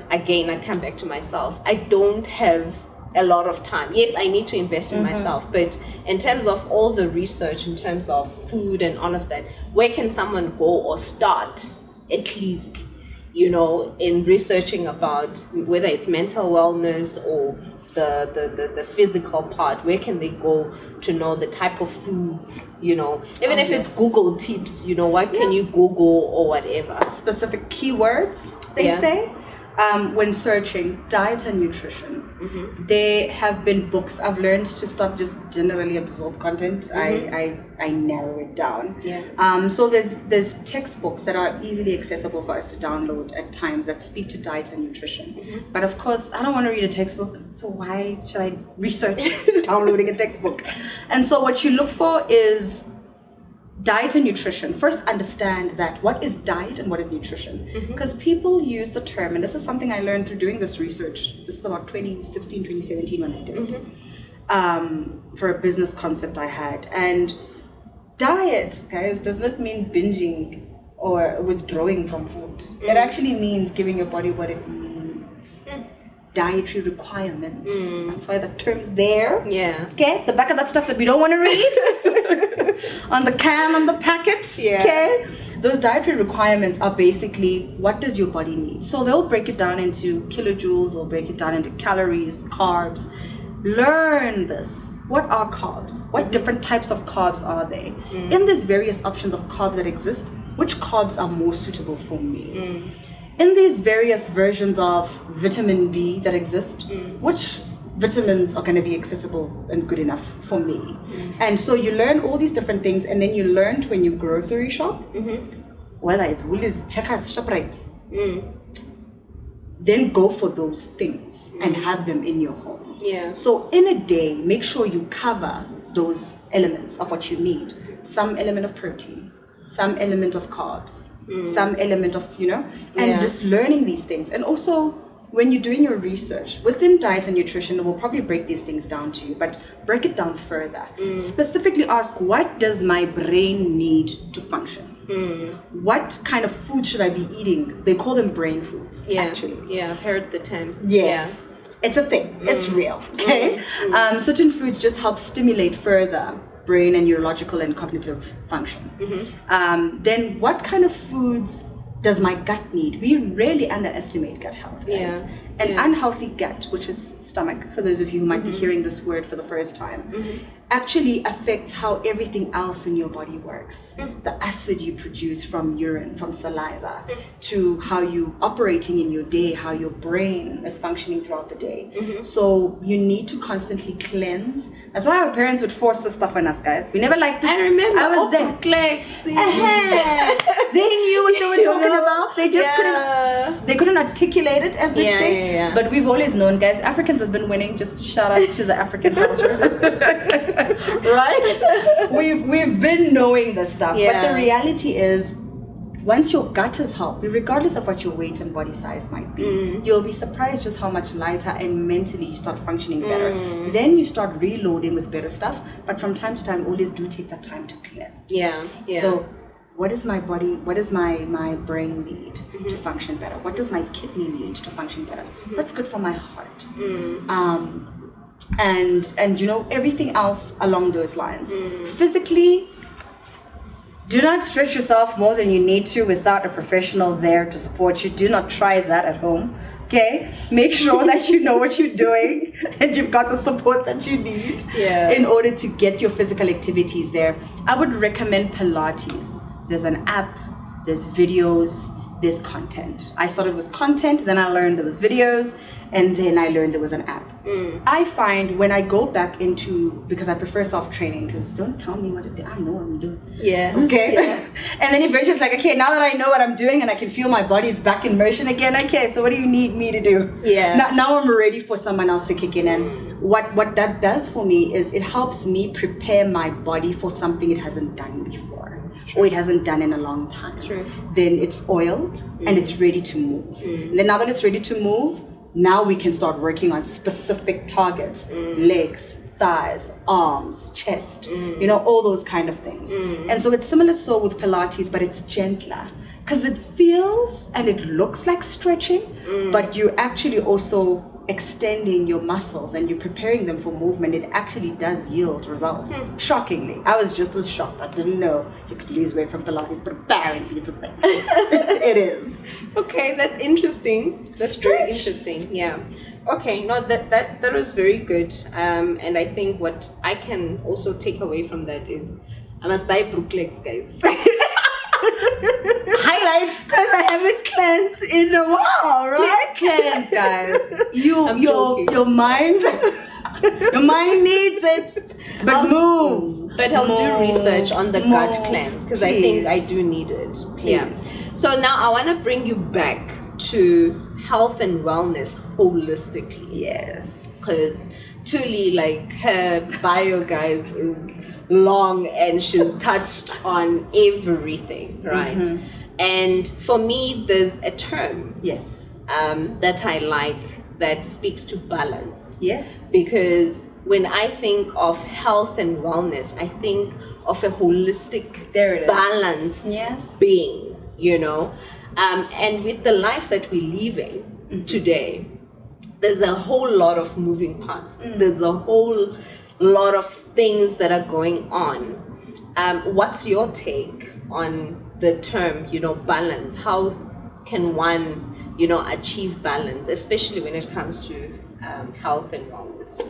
again, I come back to myself. I don't have a lot of time. Yes, I need to invest in myself, but in terms of all the research, in terms of food and all of that, where can someone go or start at least, you know, in researching about whether it's mental wellness or the physical part? Where can they go to know the type of foods, you know, even if it's Google tips, you know, what can you Google or whatever? Specific keywords, they say, when searching diet and nutrition. There have been books. I've learned to stop just generally absorb content. I narrow it down. So there's textbooks that are easily accessible for us to download at times that speak to diet and nutrition. But of course, I don't want to read a textbook, so why should I research downloading a textbook? And so what you look for is diet and nutrition. First, understand that what is diet and what is nutrition, because people use the term, and this is something I learned through doing this research. This is about 2016, 2017 when I did it, for a business concept I had. And diet, guys, does not mean binging or withdrawing from food. It actually means giving your body what it needs. Dietary requirements. That's why the term's there. Okay, the back of that stuff that we don't want to read on the can, on the packet. Okay, those dietary requirements are basically what does your body need. So they'll break it down into kilojoules, they'll break it down into calories, carbs. Learn this. What are carbs? What different types of carbs are they? In these various options of carbs that exist, which carbs are more suitable for me? In these various versions of vitamin B that exist, which vitamins are going to be accessible and good enough for me? And so you learn all these different things, and then you learn to, when you grocery shop, whether it's Woolies, Checkers, ShopRite, then go for those things and have them in your home. So in a day, make sure you cover those elements of what you need. Some element of protein, some element of carbs, some element of, you know, and just learning these things. And also, when you're doing your research within diet and nutrition, we'll probably break these things down to you, but break it down further. Specifically ask, what does my brain need to function? What kind of food should I be eating? They call them brain foods, actually. I've heard the term. It's a thing. It's real, okay? Certain foods just help stimulate further brain and neurological and cognitive function. Then what kind of foods does my gut need? We really underestimate gut health, guys. An unhealthy gut, which is stomach, for those of you who might be hearing this word for the first time, actually affects how everything else in your body works. The acid you produce from urine, from saliva, to how you operating in your day, how your brain is functioning throughout the day. So you need to constantly cleanse. That's why our parents would force the stuff on us, guys. We never liked it. I remember. I was there. They knew what they were talking about. They just couldn't articulate it, as we'd say. But we've always known, guys, Africans have been winning. Just shout out to the African culture. Right? We've been knowing this stuff. But the reality is, once your gut is healthy, regardless of what your weight and body size might be, you'll be surprised just how much lighter and mentally you start functioning better. Then you start reloading with better stuff. But from time to time, always do take that time to cleanse. So what does my body, what does my brain need to function better? What does my kidney need to function better? What's good for my heart? And you know, everything else along those lines. Physically, do not stretch yourself more than you need to without a professional there to support you. Do not try that at home. Okay, make sure that you know what you're doing and you've got the support that you need in order to get your physical activities there. I would recommend Pilates. There's an app, there's videos, there's content. I started with content, then I learned there was videos, and then I learned there was an app. I find when I go back into, because I prefer soft training, because don't tell me what to do, I know what I'm doing. Yeah. Okay. Yeah. And then eventually it's like, okay, now that I know what I'm doing and I can feel my body's back in motion again, okay, so what do you need me to do? Yeah. Now I'm ready for someone else to kick in. And what that does for me is it helps me prepare my body for something it hasn't done before. True. Or it hasn't done in a long time. True. Then it's oiled and it's ready to move. And then now that it's ready to move, now we can start working on specific targets, legs, thighs, arms, chest, all those kind of things. And so it's similar so with Pilates, but it's gentler because it feels and it looks like stretching, but you're actually also extending your muscles and you're preparing them for movement. It actually does yield results. Shockingly, I was just as shocked. I didn't know you could lose weight from Pilates, but apparently it's a thing. It is. Okay, that's interesting. That's very interesting. Yeah. Okay, no, that was very good. And I think what I can also take away from that is I must buy Brooklegs, guys. Highlights, because I haven't cleansed in a while, right? Cleanse, guys. Your mind, your mind needs it. But move. But I'll do research on the gut cleanse because I think I do need it. Please. Yeah. So now I want to bring you back to health and wellness holistically. Yes. Because Thuli, like her bio, guys, is long and she's touched on everything, right? And for me, there's a term that I like that speaks to balance. Yes. Because when I think of health and wellness, I think of a holistic, balanced being, and with the life that we're living today, there's a whole lot of moving parts. There's a whole lot of things that are going on. What's your take on the term, balance? How can one, achieve balance, especially when it comes to health and wellness?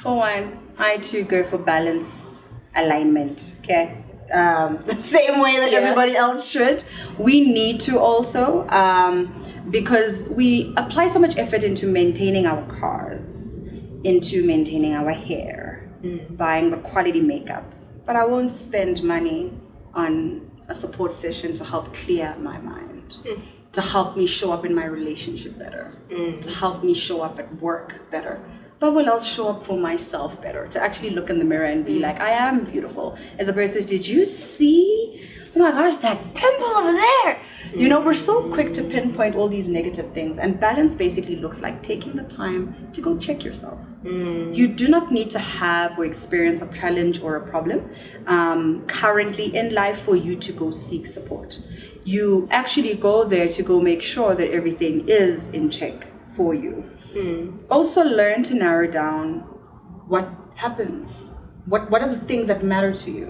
For one, I too go for balance, alignment, okay? The same way that everybody else should. We need to also, because we apply so much effort into maintaining our cars, into maintaining our hair, buying the quality makeup. But I won't spend money on a support session to help clear my mind, to help me show up in my relationship better, to help me show up at work better. But will I show up for myself better, to actually look in the mirror and be like, I am beautiful. As opposed to, did you see? Oh my gosh, that pimple over there. We're so quick to pinpoint all these negative things. And balance basically looks like taking the time to go check yourself. You do not need to have or experience a challenge or a problem currently in life for you to go seek support. You actually go there to go make sure that everything is in check for you. Also learn to narrow down what happens. What are the things that matter to you?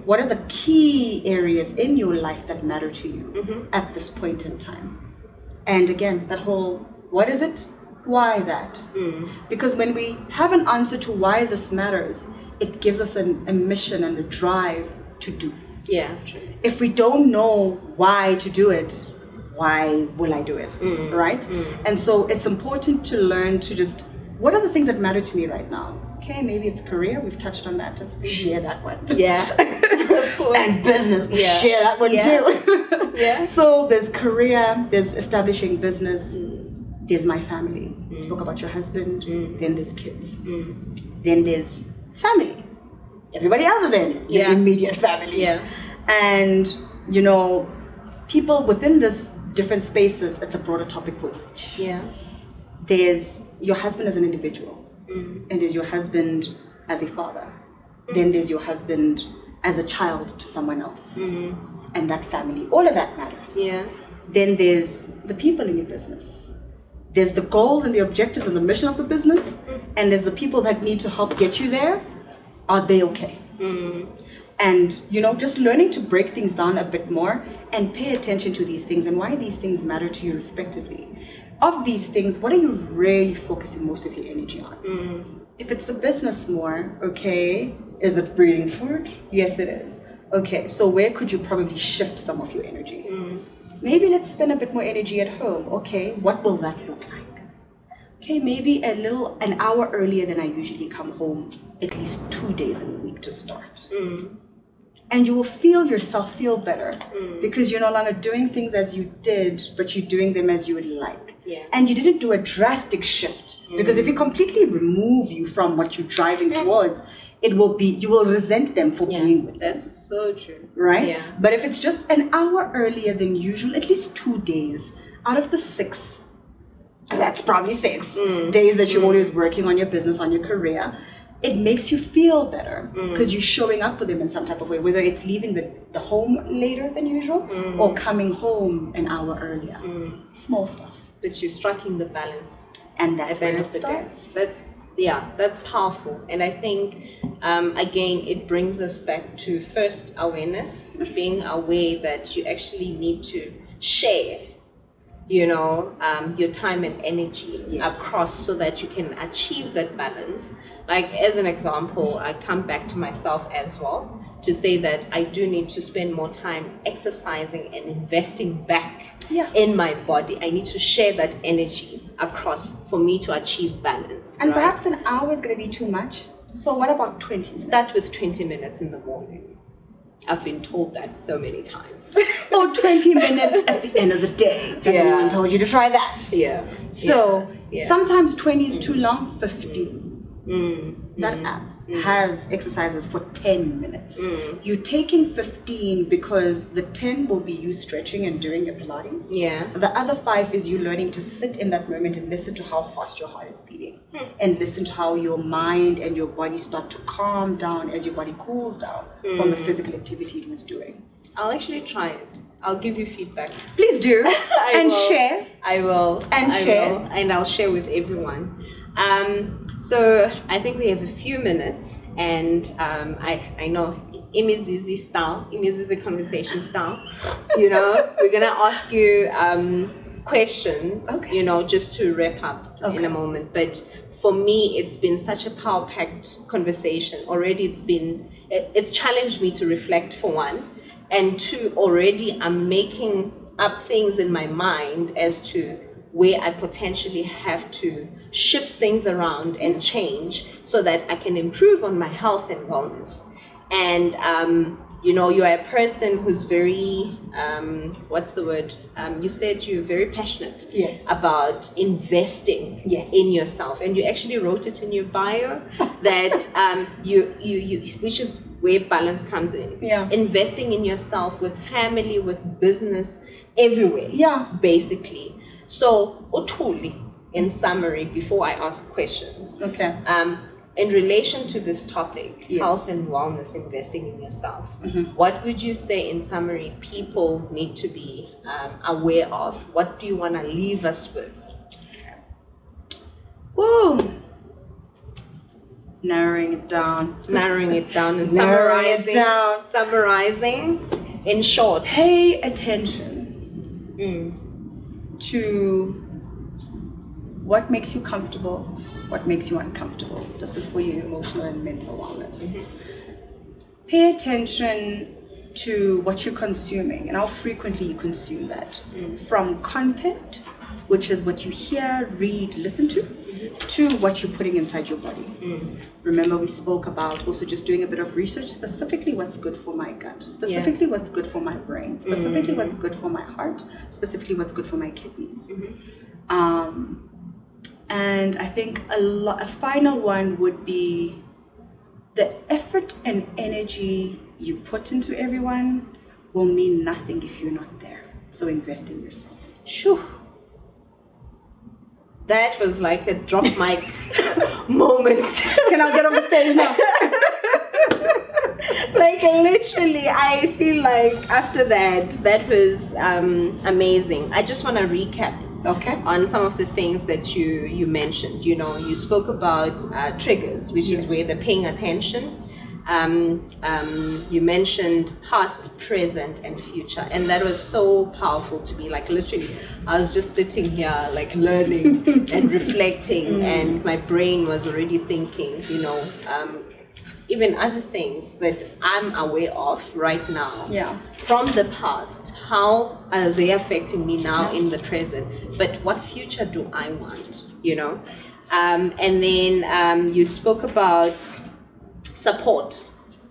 What are the key areas in your life that matter to you at this point in time? And again, that whole, what is it? Why that? Because when we have an answer to why this matters, it gives us a mission and a drive to do. Yeah, true. If we don't know why to do it, why will I do it, right? And so it's important to learn to just, what are the things that matter to me right now? Okay, maybe it's career, we've touched on that, let's share that one. Yeah, of course. And business, we share that one too. So there's career, there's establishing business, there's my family. You spoke about your husband, then there's kids. Then there's family. Everybody other than your immediate family. And, people within this different spaces, it's a broader topic for each. There's your husband as an individual, and there's your husband as a father. Then there's your husband as a child to someone else, and that family. All of that matters. Then there's the people in your business. There's the goals and the objectives and the mission of the business, and there's the people that need to help get you there. Are they okay? And, just learning to break things down a bit more and pay attention to these things and why these things matter to you respectively. Of these things, what are you really focusing most of your energy on? If it's the business more, okay, is it breeding fruit? Yes, it is. Okay, so where could you probably shift some of your energy? Maybe let's spend a bit more energy at home. Okay, what will that look like? okay, maybe an hour earlier than I usually come home, at least 2 days in a week to start. And you will feel yourself feel better because you're no longer doing things as you did, but you're doing them as you would like. Yeah. And you didn't do a drastic shift because if you completely remove you from what you're driving towards, you will resent them for being with That's them. so true. Right? Yeah. But if it's just an hour earlier than usual, at least 2 days out of the 6, that's probably 6 days that you're always working on your business, on your career, it makes you feel better because you're showing up for them in some type of way, whether it's leaving the home later than usual or coming home an hour earlier. Small stuff. But you're striking the balance. And that's at the where end it of the starts. day. That's powerful. And I think, again, it brings us back to first awareness, being aware that you actually need to share, your time and energy across so that you can achieve that balance. Like, as an example, I come back to myself as well to say that I do need to spend more time exercising and investing back in my body. I need to share that energy across for me to achieve balance. And perhaps an hour is going to be too much. So what about 20 minutes? Start with 20 minutes in the morning. I've been told that so many times. Or 20 minutes at the end of the day. Has anyone told you to try that? Yeah. So sometimes 20 is too long, 15. That app has exercises for 10 minutes. You're taking 15 because the 10 will be you stretching and doing your Pilates. Yeah. The other 5 is you learning to sit in that moment and listen to how fast your heart is beating. And listen to how your mind and your body start to calm down as your body cools down from the physical activity it was doing. I'll actually try it. I'll give you feedback. Please do. And share. I will. And share. And I'll share with everyone. So I think we have a few minutes, and I know Imizizi style, Imizizi conversation style. We're gonna ask you questions. Just to wrap up in a moment. But for me, it's been such a power-packed conversation. Already, it's challenged me to reflect for one, and two, already I'm making up things in my mind as to where I potentially have to shift things around and change so that I can improve on my health and wellness. And, you're a person who's very, what's the word? You said you're very passionate about investing in yourself. And you actually wrote it in your bio that you which is where balance comes in. Yeah. Investing in yourself with family, with business, everywhere. Yeah. Basically. So, Thuli, in summary, before I ask questions, in relation to this topic, health and wellness, investing in yourself, what would you say, in summary, people need to be aware of? What do you want to leave us with? Woo! Narrowing it down And summarizing in short. Pay attention to what makes you comfortable, what makes you uncomfortable. This is for your emotional and mental wellness. Pay attention to what you're consuming and how frequently you consume that. From content, which is what you hear, read, listen to what you're putting inside your body. Remember, we spoke about also just doing a bit of research, specifically what's good for my gut, specifically what's good for my brain, specifically what's good for my heart, specifically what's good for my kidneys. And I think a final one would be the effort and energy you put into everyone will mean nothing if you're not there. So invest in yourself. Shoo. That was like a drop mic moment. Can I get on the stage now? Like, literally, I feel like after that was amazing. I just want to recap on some of the things that you mentioned. You spoke about triggers, which is where the paying attention. You mentioned past, present, and future, and that was so powerful to me. Like, literally, I was just sitting here, like, learning and reflecting, and my brain was already thinking, even other things that I'm aware of right now from the past. How are they affecting me now in the present? But what future do I want? You know, and then you spoke about support,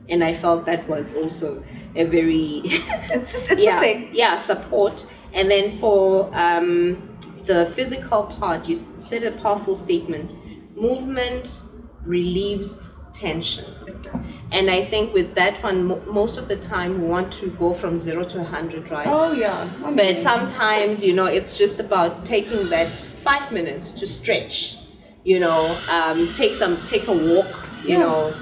and I felt that was also a very it's a thing. Support. And then for the physical part, you said a powerful statement: movement relieves tension. It does. And I think with that one, most of the time we want to go from 0 to 100, right? Oh yeah. But sometimes, you know, it's just about taking that 5 minutes to stretch, you know, take a walk, you know,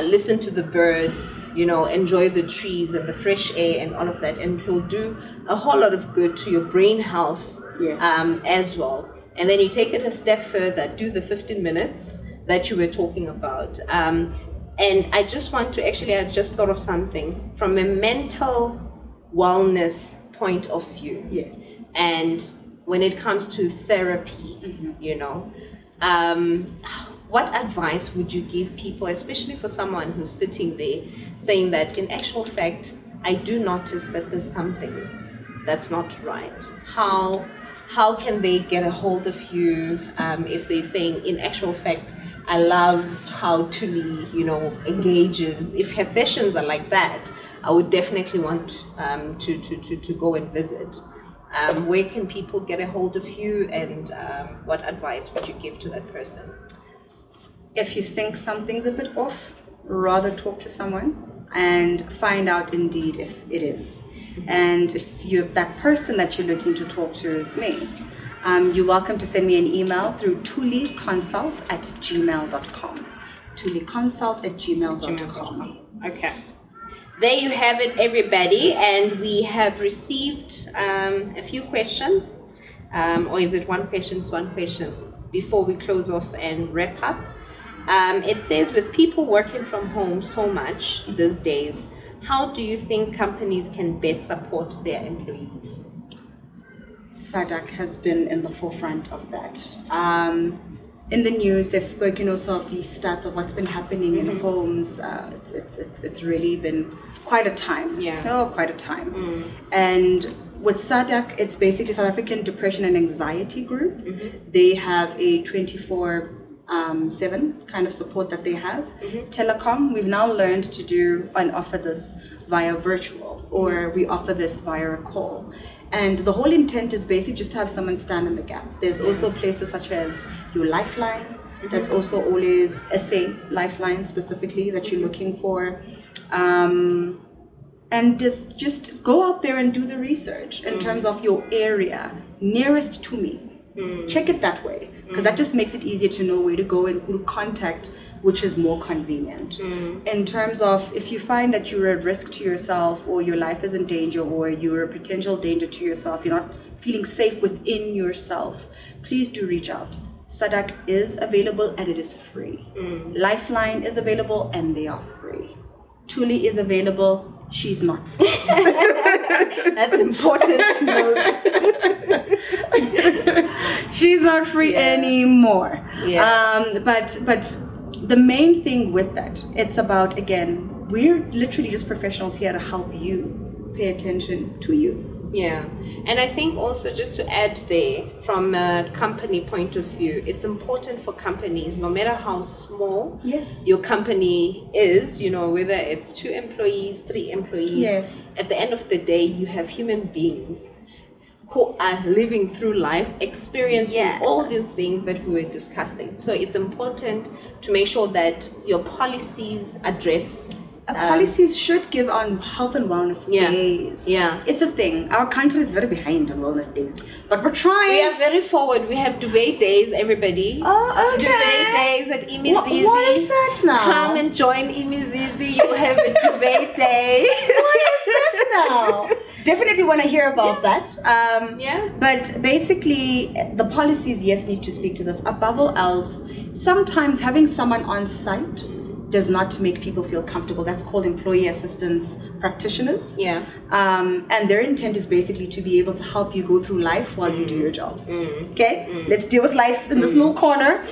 listen to the birds, you know, enjoy the trees and the fresh air and all of that, and it will do a whole lot of good to your brain health as well. And then you take it a step further, do the 15 minutes that you were talking about. And I just want to, actually, I just thought of something from a mental wellness point of view. Yes. And when it comes to therapy, you know, what advice would you give people, especially for someone who's sitting there saying that in actual fact, I do notice that there's something that's not right? How can they get a hold of you if they're saying, in actual fact, I love how Thuli, you know, engages. If her sessions are like that, I would definitely want to go and visit. Where can people get a hold of you, and what advice would you give to that person? If you think something's a bit off, rather talk to someone and find out indeed if it is. And if that person that you're looking to talk to is me, you're welcome to send me an email through thuliconsult@gmail.com. thuliconsult@gmail.com. Okay. There you have it, everybody. And we have received a few questions. Or is it one question before we close off and wrap up? It says, with people working from home so much these days, how do you think companies can best support their employees? SADC has been in the forefront of that. In the news, they've spoken also of the stats of what's been happening in homes. It's really been quite a time. Quite a time. And with SADC, it's basically South African Depression and Anxiety Group. They have a 24/7 kind of support that they have. Telecom, we've now learned to do and offer this via virtual, or we offer this via a call. And the whole intent is basically just to have someone stand in the gap. There's also places such as your Lifeline. That's also always SA Lifeline specifically that you're looking for. And just go out there and do the research in terms of your area nearest to me. Check it that way, because that just makes it easier to know where to go and who to contact, which is more convenient. In terms of, if you find that you're at risk to yourself, or your life is in danger, or you're a potential danger to yourself, you're not feeling safe within yourself, please do reach out. SADC is available and it is free. Lifeline is available and they are free. Thuli is available, she's not free. That's important to note. She's not free anymore. But the main thing with that, it's about, again, we're literally just professionals here to help you pay attention to you. Yeah, and I think also, just to add there, from a company point of view, it's important for companies, no matter how small your company is, you know, whether it's 2 employees, 3 employees, at the end of the day, you have human beings who are living through life, experiencing all these things that we were discussing. So it's important to make sure that your policies address policies should give on health and wellness days. It's a thing. Our country is very behind on wellness days, but we're trying. We are very forward. We have duvet days, everybody. Oh, okay. Duvet days at Imizizi. What is that now? Come and join Imizizi. You'll have a duvet day. What is this now? Definitely want to hear about that. But basically, the policies, need to speak to this. Above all else, sometimes having someone on site does not make people feel comfortable. That's called employee assistance practitioners. And their intent is basically to be able to help you go through life while you do your job. Okay? Let's deal with life in this little corner.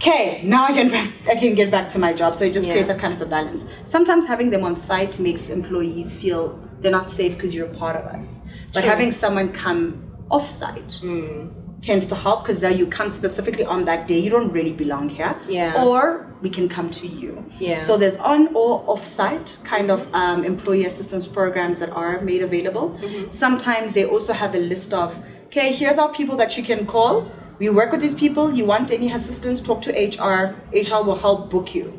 okay, now I can get back to my job. So it just Yeah. creates a kind of a balance. Sometimes having them on site makes employees feel they're not safe because you're a part of us. But True. having someone come off site tends to help, because then you come specifically on that day. You don't really belong here. Yeah. Or we can come to you. Yeah. So there's on or off site kind of employee assistance programs that are made available. Sometimes they also have a list of, okay, here's our people that you can call. We work with these people. You want any assistance, talk to HR. HR will help book you.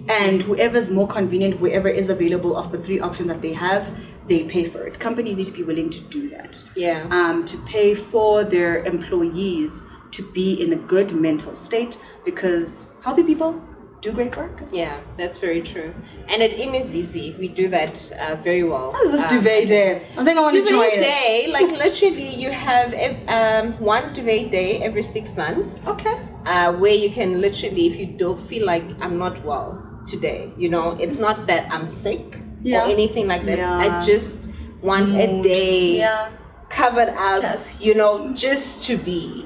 And whoever's more convenient, whoever is available of the 3 options that they have, they pay for it. Companies need to be willing to do that. Yeah. To pay for their employees to be in a good mental state, because healthy people do great work. Yeah, that's very true. And at Imizizi, we do that very well. How is this duvet day? I think I want to join Duvet it. day, like literally you have one duvet day every 6 months. Okay. Where you can literally, if you don't feel like I'm not well today, it's not that I'm sick or anything like that. Yeah. I just want a day covered up, just to be,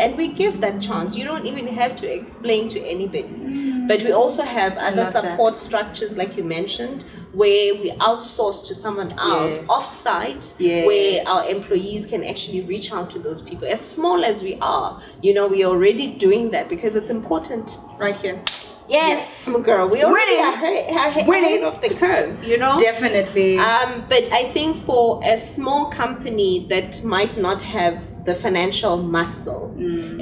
and we give that chance. You don't even have to explain to anybody. But we also have other love support structures, like you mentioned, where we outsource to someone else off-site, where our employees can actually reach out to those people. As small as we are, we're already doing that because it's important. Right here. Yes, my girl, we already are ahead of the curve, Definitely. But I think for a small company that might not have the financial muscle,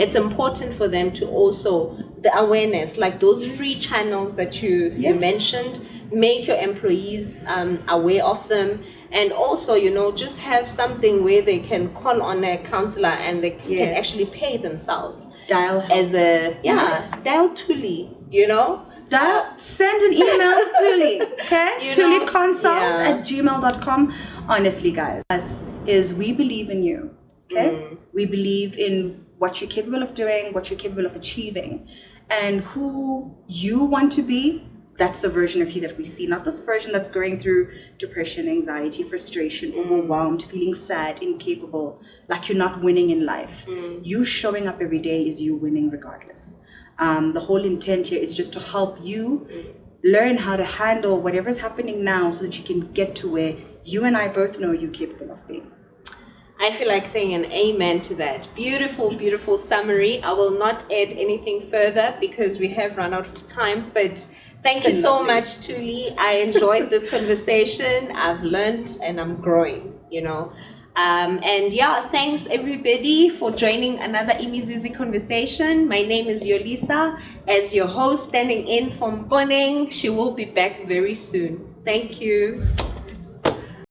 it's important for them to also, the awareness, like those free channels that you mentioned, make your employees aware of them. And also, just have something where they can call on a counselor and they can actually pay themselves. Dial help. As dial Thuli, Send an email to Thuli, okay? ThuliConsult at gmail.com. Honestly, guys, us is we believe in you, okay? We believe in what you're capable of doing, what you're capable of achieving, and who you want to be. That's the version of you that we see, not this version that's going through depression, anxiety, frustration, overwhelmed, feeling sad, incapable, like you're not winning in life. You showing up every day is you winning regardless. The whole intent here is just to help you learn how to handle whatever's happening now so that you can get to where you and I both know you're capable of being. I feel like saying an amen to that. Beautiful, beautiful summary. I will not add anything further because we have run out of time, but thank you so much, Thuli. I enjoyed this conversation. I've learned and I'm growing, And thanks everybody for joining another Imizizi conversation. My name is Yolisa, as your host, standing in from Boneng. She will be back very soon. Thank you.